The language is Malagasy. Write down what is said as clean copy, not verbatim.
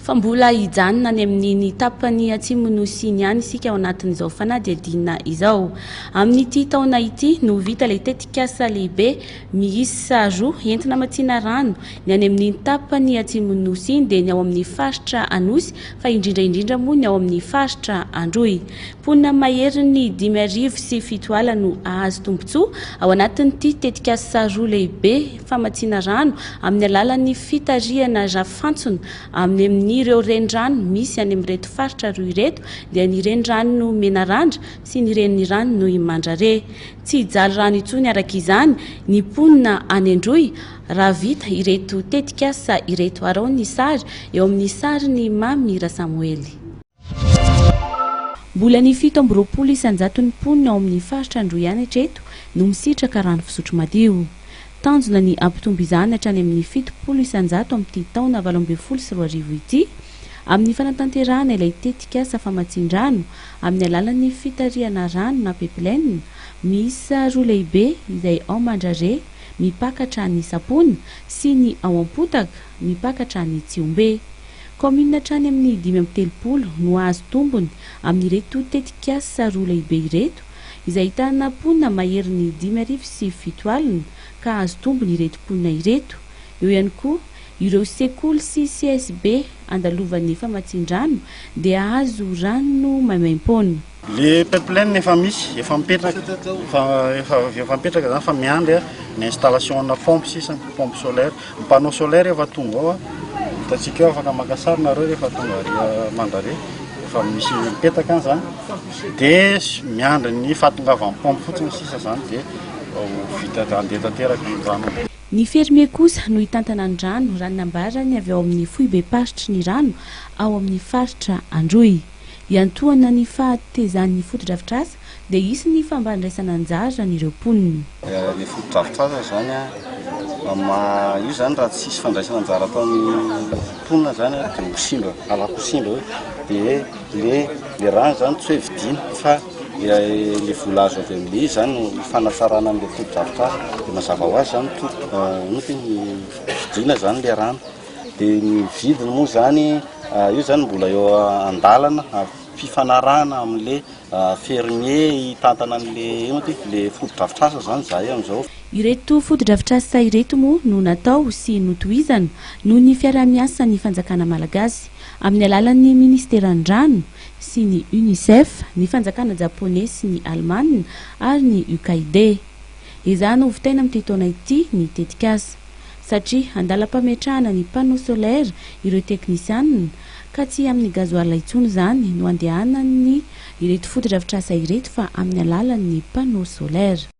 fa mbola hijanona any amin'ny tapany atsimon'ny nosy ihany isika ao anatin'izao fanadihadiana izao. Amin'ity taona ity no vita ilay tetikasa lehibe miisa roa entina hamatsiana rano ny any amin'ny tapany atsimon'ny nosy iny dia ny ao amin'ny faritra anosy fa indrindra moa ny ao amin'ny faritra Androy. Mponina maherin'ny 5,7 no hahazo tombotsoa ao anatin'ity tetikasa roa lehibe famatsiana rano amin'ny alalan'ny fitariana rafantsona amin'ny ireo renirano misy any amin'ireto faritra roa ireto dia ny renirano no menarandra sy ny renirano no imandrare. Tsy hijaly rano intsony araka izany ny mponina any Androy raha vita ireto tetikasa ireto arao ny sary eo amin'ny sarin'ny Mamy Samuely. Mbola ny 720 isanjato ny mponina ao amin'ny faritra Androy ihany hatreto no misitraka rano fisotro madio. Tanjona ny ampitombo izany hatrany amin'ny 70 isanjato amin'ity taona 2024 ity amin'ny fanatanterahana ilay tetikasa famatsian-drano amin'ny alalan'ny fitariana rano na pipeline miisa roa lehibe izay ao mandrare mipakatra ny sapony sy ny ao ampotaka mipakatra ny tsiombe. Commune hatrany amin'ny 530 no azo tombony amin'ireto tetikasa roa lehibe ireto izay ahitana mponina maherin'ny 5,7 ka azo tombony ireto mponina ireto. Eo ihany koa ireo sekoly sy CSB andalovan'ny famatsian-drano dia azo rano maimaim-pona. Le pipeline efa misy, efa mipetraka zany fa miandry ny installation na pompe sisa, pompe solaire, ny panneau solaire efa tonga ao. Hitantsika afaka maka sary nareo rehefa tonga mandare efa misy mipetaka zany dia miandry ny fahatongavan'ny pompe fotsiny sisa zany dia vita andeha tanteraka ny rano. Ny fermier kosa no hitantana ny rano raha nambarany avy ao amin'ny foibe paritry ny rano ao amin'ny faritra Androy. Iantoana ny fahatezan'ny foto-drafitrasa dia isy ny fambandraisana anjara n'ireo mponina. Ny foto-drafitrasa zany io zany raha tsisy fandraisana anjara ataon'ny mponina zany dia hosimba ala-kosimba dia le rano zany tsy hoe vidina fa le vola azo avy amin'ilay zany no fanatsarana amin'ilay foto-drafitrasa dia mazava ho azy zany ny vidina zany le rano dia ny vidiny moa zany io zany mbola eo an-dalana fifanarahana amin'ilay fermier hitantana le foto-drafitrasa zany zay amin'izao. Ireto foto-drafitrasa ireto moa no natao sy notohizana noho ny fiara-miasa ny fanjakana malagasy amin'ny alalan'ny ministeran-drano sy ny UNICEF, ny fanjakana japonais sy ny Allemagne ary ny UKaide. Izany hovitaina amin'ity taona ity ny tetikasa satria andalam-pametrahana ny panneau solaire ireo teknisianina ka tsy amin'ny gazoala intsony zany no andehanany ireto foto-drafitrasa ireto fa amin'ny alalan'ny panneau solaire.